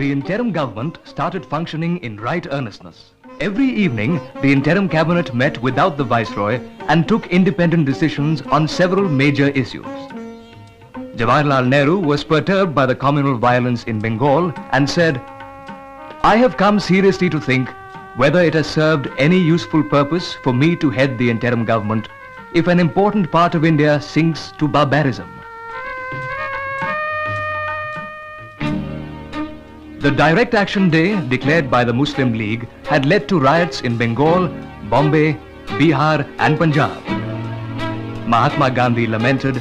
the interim government started functioning in right earnestness. Every evening, the interim cabinet met without the viceroy and took independent decisions on several major issues. Jawaharlal Nehru was perturbed by the communal violence in Bengal and said, "I have come seriously to think whether it has served any useful purpose for me to head the interim government if an important part of India sinks to barbarism." The Direct Action Day declared by the Muslim League had led to riots in Bengal, Bombay, Bihar and Punjab. Mahatma Gandhi lamented,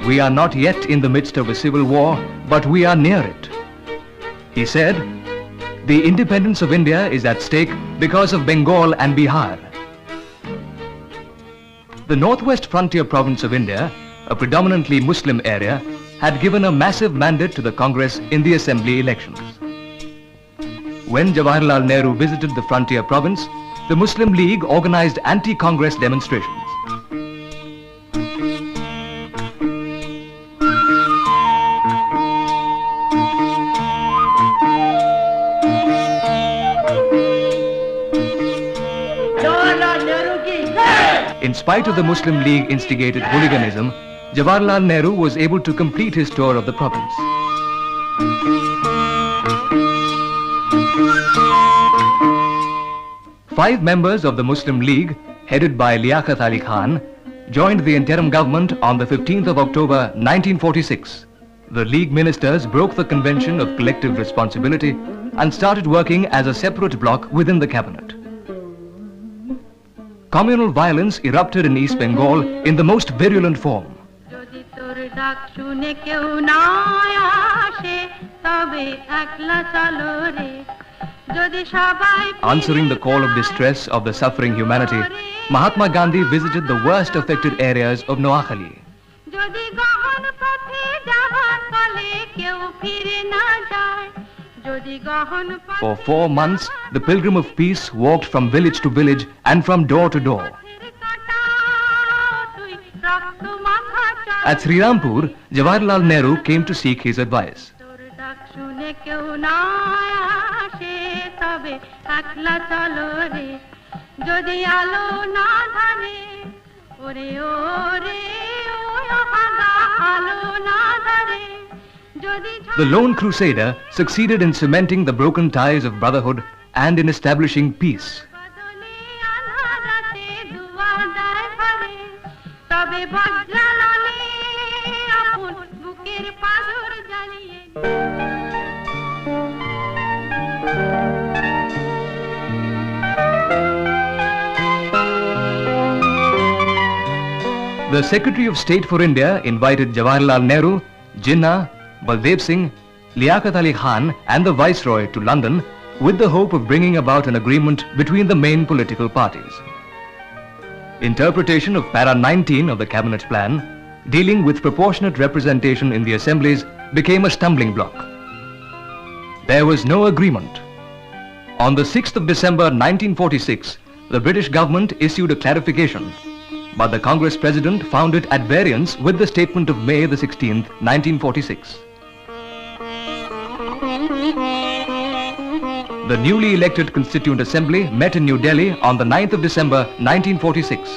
"We are not yet in the midst of a civil war, but we are near it." He said, "The independence of India is at stake because of Bengal and Bihar." The northwest frontier province of India, a predominantly Muslim area, had given a massive mandate to the Congress in the assembly elections. When Jawaharlal Nehru visited the frontier province, the Muslim League organized anti-Congress demonstrations. In spite of the Muslim League instigated hooliganism, Jawaharlal Nehru was able to complete his tour of the province. Five members of the Muslim League, headed by Liaquat Ali Khan, joined the interim government on the 15th of October 1946. The League ministers broke the convention of collective responsibility and started working as a separate bloc within the cabinet. Communal violence erupted in East Bengal in the most virulent form. Answering the call of distress of the suffering humanity, Mahatma Gandhi visited the worst affected areas of Noakhali. For 4 months, the Pilgrim of Peace walked from village to village and from door to door. At Srirampur, Jawaharlal Nehru came to seek his advice. The lone crusader succeeded in cementing the broken ties of brotherhood and in establishing peace. The Secretary of State for India invited Jawaharlal Nehru, Jinnah, Baldev Singh, Liaquat Ali Khan and the Viceroy to London with the hope of bringing about an agreement between the main political parties. Interpretation of Para 19 of the Cabinet Plan, dealing with proportionate representation in the assemblies, became a stumbling block. There was no agreement. On the 6th of December 1946, the British government issued a clarification, but the Congress President found it at variance with the statement of May the 16th, 1946. The newly elected Constituent Assembly met in New Delhi on the 9th of December 1946.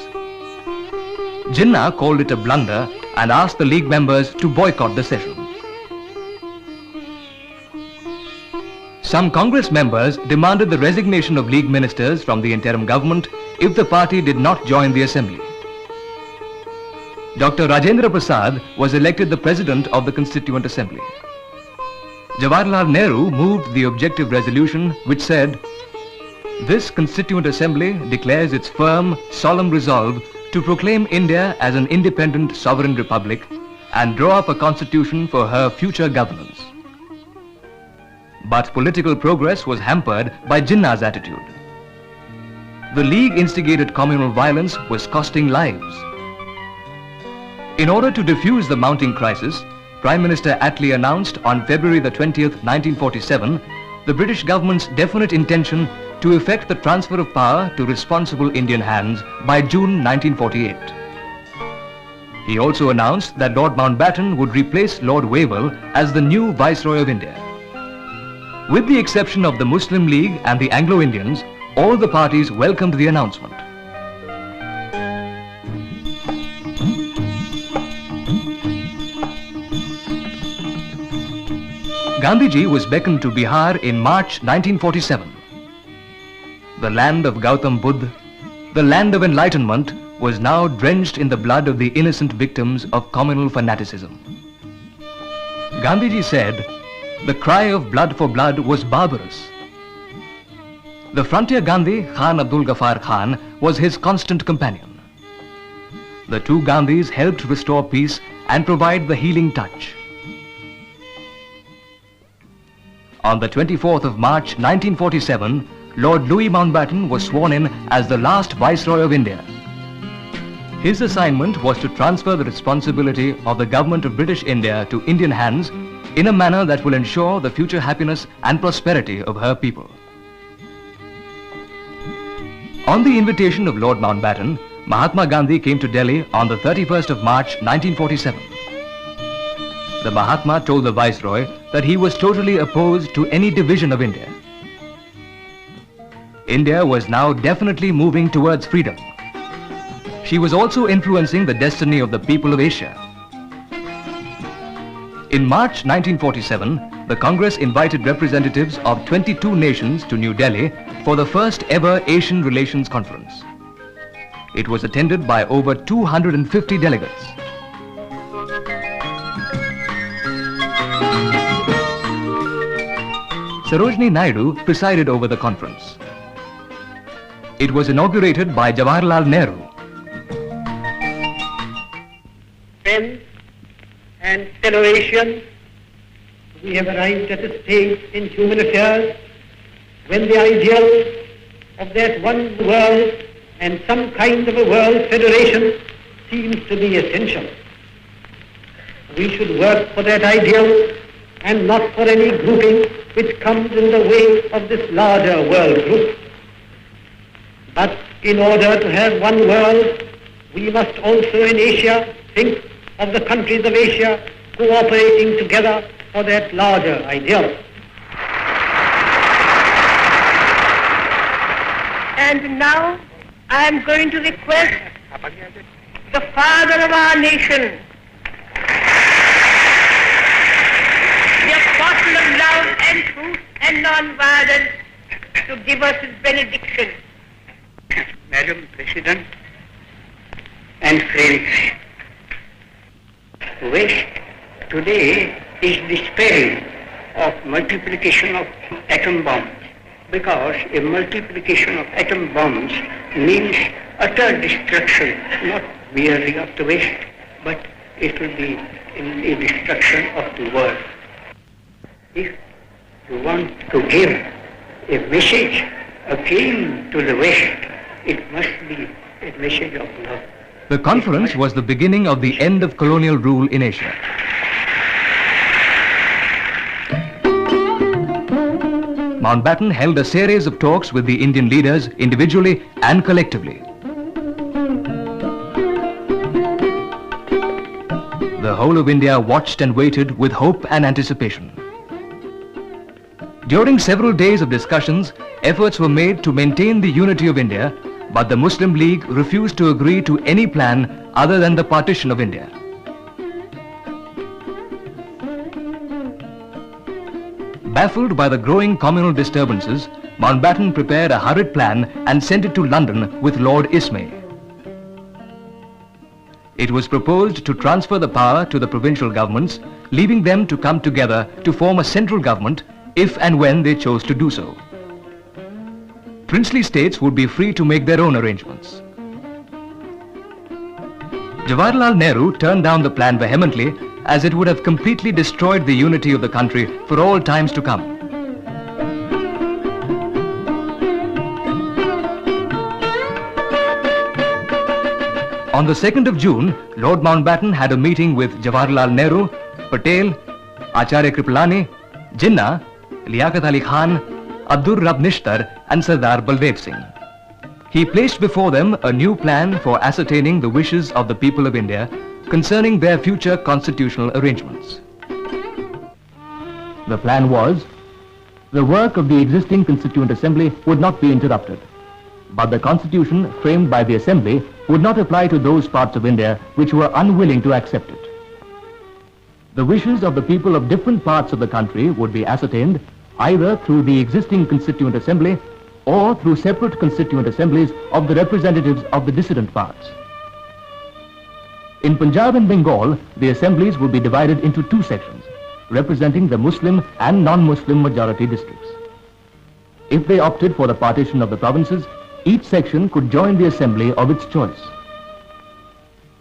Jinnah called it a blunder and asked the League members to boycott the session. Some Congress members demanded the resignation of League ministers from the interim government if the party did not join the Assembly. Dr. Rajendra Prasad was elected the President of the Constituent Assembly. Jawaharlal Nehru moved the objective resolution which said, "This Constituent Assembly declares its firm, solemn resolve to proclaim India as an independent sovereign republic and draw up a constitution for her future governance." But political progress was hampered by Jinnah's attitude. The League instigated communal violence was costing lives. In order to defuse the mounting crisis, Prime Minister Attlee announced on February the 20th, 1947, the British government's definite intention to effect the transfer of power to responsible Indian hands by June 1948. He also announced that Lord Mountbatten would replace Lord Wavell as the new Viceroy of India. With the exception of the Muslim League and the Anglo-Indians, all the parties welcomed the announcement. Gandhiji was beckoned to Bihar in March 1947. The land of Gautam Buddha, the land of enlightenment, was now drenched in the blood of the innocent victims of communal fanaticism. Gandhiji said, "The cry of blood for blood was barbarous." The frontier Gandhi, Khan Abdul Ghaffar Khan, was his constant companion. The two Gandhis helped restore peace and provide the healing touch. On the 24th of March 1947, Lord Louis Mountbatten was sworn in as the last Viceroy of India. His assignment was to transfer the responsibility of the government of British India to Indian hands in a manner that will ensure the future happiness and prosperity of her people. On the invitation of Lord Mountbatten, Mahatma Gandhi came to Delhi on the 31st of March 1947. The Mahatma told the Viceroy that he was totally opposed to any division of India. India was now definitely moving towards freedom. She was also influencing the destiny of the people of Asia. In March 1947, the Congress invited representatives of 22 nations to New Delhi for the first ever Asian Relations Conference. It was attended by over 250 delegates. Sarojini Naidu presided over the conference. It was inaugurated by Jawaharlal Nehru. Friends and fellow Asians, we have arrived at a stage in human affairs when the ideal of that one world and some kind of a world federation seems to be essential. We should work for that ideal and not for any grouping which comes in the way of this larger world group. But in order to have one world, we must also in Asia think of the countries of Asia cooperating together for that larger ideal. And now I am going to request the father of our nation, the apostle of love and truth and non-violence, to give us his benediction. Madam President and friends, West today is despairing of multiplication of atom bombs, because a multiplication of atom bombs means utter destruction, not merely of the West, but it will be a destruction of the world. If you want to give a message again to the West, it must be a message of love. The conference was the beginning of the end of colonial rule in Asia. Mountbatten held a series of talks with the Indian leaders individually and collectively. The whole of India watched and waited with hope and anticipation. During several days of discussions, efforts were made to maintain the unity of India, but the Muslim League refused to agree to any plan other than the partition of India. Baffled by the growing communal disturbances, Mountbatten prepared a hurried plan and sent it to London with Lord Ismay. It was proposed to transfer the power to the provincial governments, leaving them to come together to form a central government if and when they chose to do so. Princely states would be free to make their own arrangements. Jawaharlal Nehru turned down the plan vehemently, as it would have completely destroyed the unity of the country for all times to come. On the 2nd of June, Lord Mountbatten had a meeting with Jawaharlal Nehru, Patel, Acharya Kripalani, Jinnah, Liaquat Ali Khan, Abdur Rab Nishtar and Sardar Baldev Singh. He placed before them a new plan for ascertaining the wishes of the people of India concerning their future constitutional arrangements. The plan was the work of the existing Constituent Assembly would not be interrupted. But the constitution framed by the Assembly would not apply to those parts of India which were unwilling to accept it. The wishes of the people of different parts of the country would be ascertained either through the existing Constituent Assembly or through separate Constituent Assemblies of the representatives of the dissident parts. In Punjab and Bengal, the assemblies would be divided into two sections, representing the Muslim and non-Muslim majority districts. If they opted for the partition of the provinces, each section could join the assembly of its choice.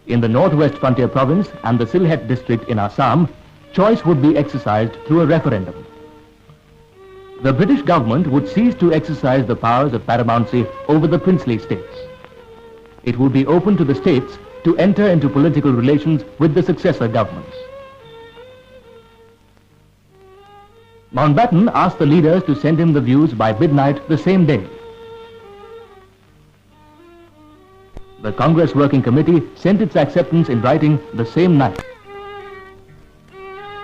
In the Northwest Frontier Province and the Sylhet district in Assam, choice would be exercised through a referendum. The British government would cease to exercise the powers of paramountcy over the princely states. It would be open to the states to enter into political relations with the successor governments. Mountbatten asked the leaders to send him the views by midnight the same day. The Congress Working Committee sent its acceptance in writing the same night.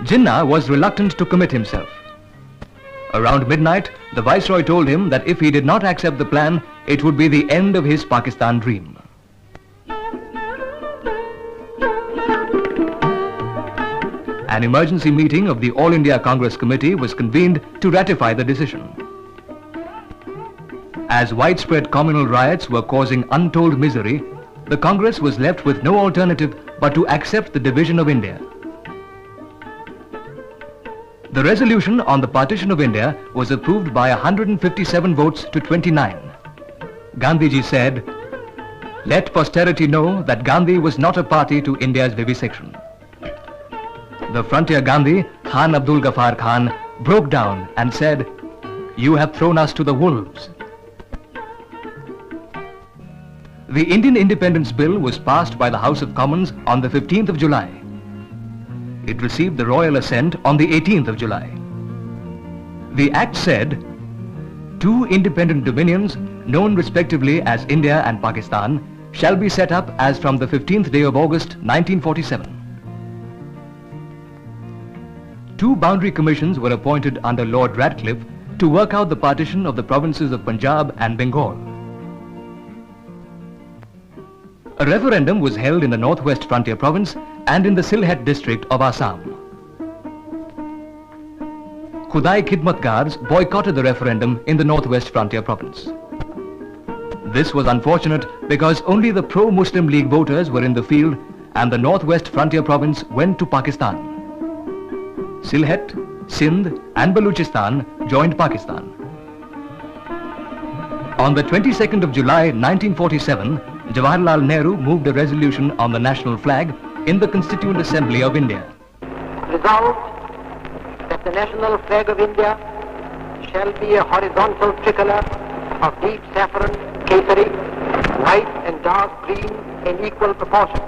Jinnah was reluctant to commit himself. Around midnight, the Viceroy told him that if he did not accept the plan, it would be the end of his Pakistan dream. An emergency meeting of the All India Congress Committee was convened to ratify the decision. As widespread communal riots were causing untold misery, the Congress was left with no alternative but to accept the division of India. The resolution on the partition of India was approved by 157 votes to 29. Gandhiji said, "Let posterity know that Gandhi was not a party to India's vivisection." The frontier Gandhi, Khan Abdul Ghaffar Khan, broke down and said, "You have thrown us to the wolves." The Indian Independence Bill was passed by the House of Commons on the 15th of July. It received the royal assent on the 18th of July. The Act said, "Two independent dominions, known respectively as India and Pakistan, shall be set up as from the 15th day of August 1947. Two boundary commissions were appointed under Lord Radcliffe to work out the partition of the provinces of Punjab and Bengal. A referendum was held in the Northwest Frontier Province and in the Sylhet district of Assam. Khudai Khidmatgars boycotted the referendum in the Northwest Frontier Province. This was unfortunate because only the pro-Muslim League voters were in the field and the Northwest Frontier Province went to Pakistan. Sylhet, Sindh and Baluchistan joined Pakistan. On the 22nd of July 1947, Jawaharlal Nehru moved a resolution on the national flag in the Constituent Assembly of India. Resolved that the national flag of India shall be a horizontal tricolor of deep saffron, kesari, white and dark green in equal proportion.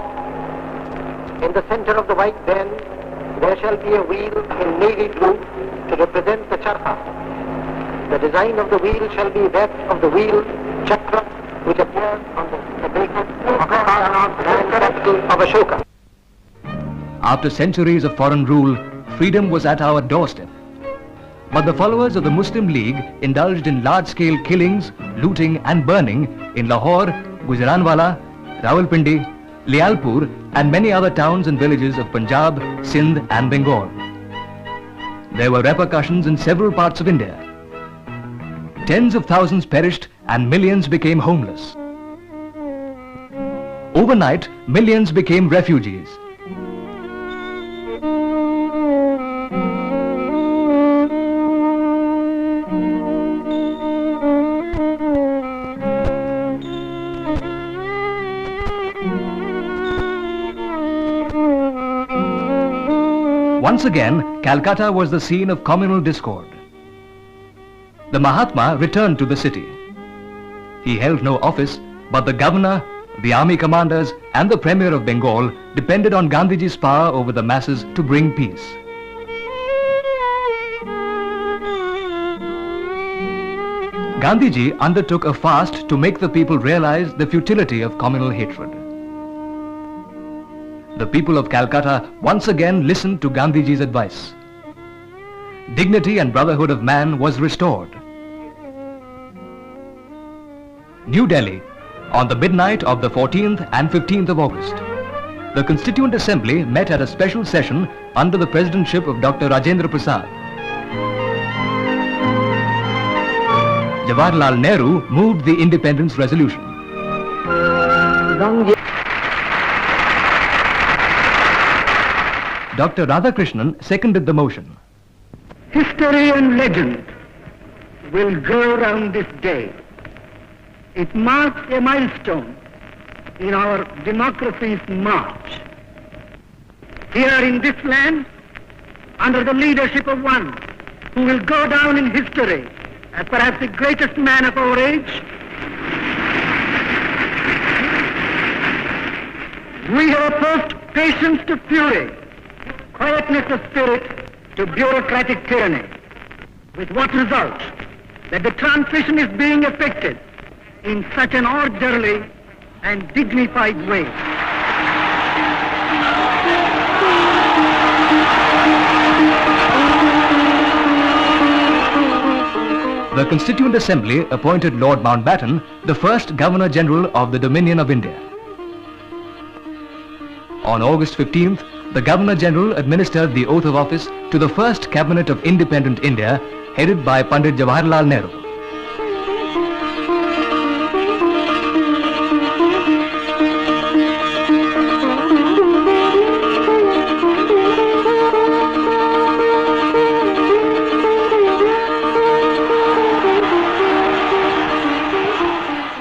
In the center of the white band, there shall be a wheel in navy blue to represent the charkha. The design of the wheel shall be that of the wheel chakra which appears on the basis of the grand capital of Ashoka. After centuries of foreign rule, freedom was at our doorstep. But the followers of the Muslim League indulged in large-scale killings, looting and burning in Lahore, Gujranwala, Rawalpindi, Lialpur and many other towns and villages of Punjab, Sindh and Bengal. There were repercussions in several parts of India. Tens of thousands perished and millions became homeless. Overnight, millions became refugees. Once again, Calcutta was the scene of communal discord. The Mahatma returned to the city. He held no office, but the governor, the army commanders and the Premier of Bengal depended on Gandhiji's power over the masses to bring peace. Gandhiji undertook a fast to make the people realize the futility of communal hatred. The people of Calcutta once again listened to Gandhiji's advice. dignity and brotherhood of man was restored. New Delhi, on the midnight of the 14th and 15th of August. The Constituent Assembly met at a special session under the presidentship of Dr. Rajendra Prasad. Jawaharlal Nehru moved the independence resolution. Dr. Radhakrishnan seconded the motion. History and legend will go round this day. It marks a milestone in our democracy's march. Here in this land, under the leadership of one who will go down in history as perhaps the greatest man of our age, we have opposed patience to fury, quietness of spirit to bureaucratic tyranny. With what result? That the transition is being effected in such an orderly and dignified way. The Constituent Assembly appointed Lord Mountbatten the first Governor-General of the Dominion of India. On August 15th, the Governor-General administered the oath of office to the first Cabinet of Independent India, headed by Pandit Jawaharlal Nehru.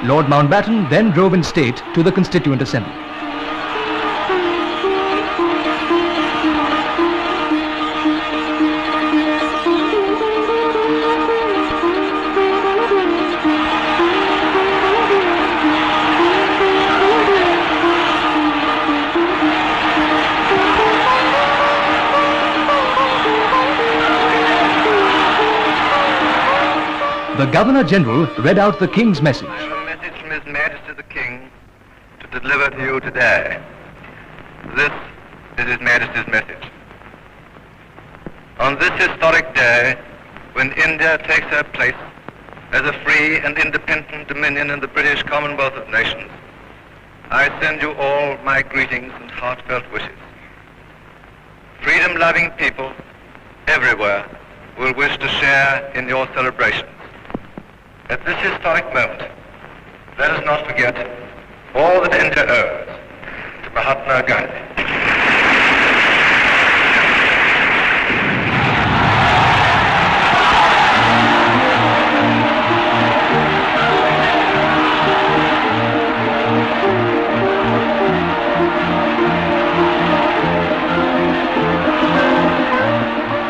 Lord Mountbatten then drove in state to the Constituent Assembly. The Governor-General read out the King's message. His Majesty the King to deliver to you today. This is His Majesty's message. On this historic day, when India takes her place as a free and independent dominion in the British Commonwealth of Nations, I send you all my greetings and heartfelt wishes. Freedom-loving people everywhere will wish to share in your celebrations. At this historic moment, let us not forget all that India owes to Mahatma Gandhi.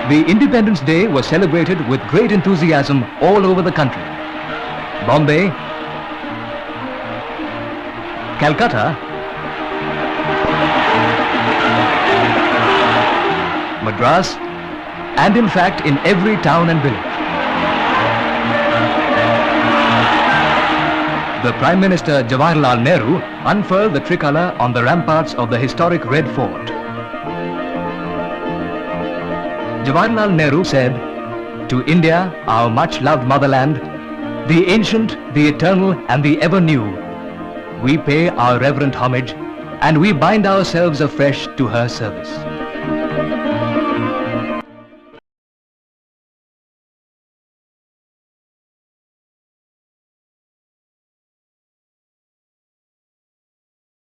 The Independence Day was celebrated with great enthusiasm all over the country. Bombay, Calcutta, Madras, and in fact in every town and village. The Prime Minister Jawaharlal Nehru unfurled the tricolour on the ramparts of the historic Red Fort. Jawaharlal Nehru said, "To India, our much-loved motherland, the ancient, the eternal and the ever-new, we pay our reverent homage and we bind ourselves afresh to her service."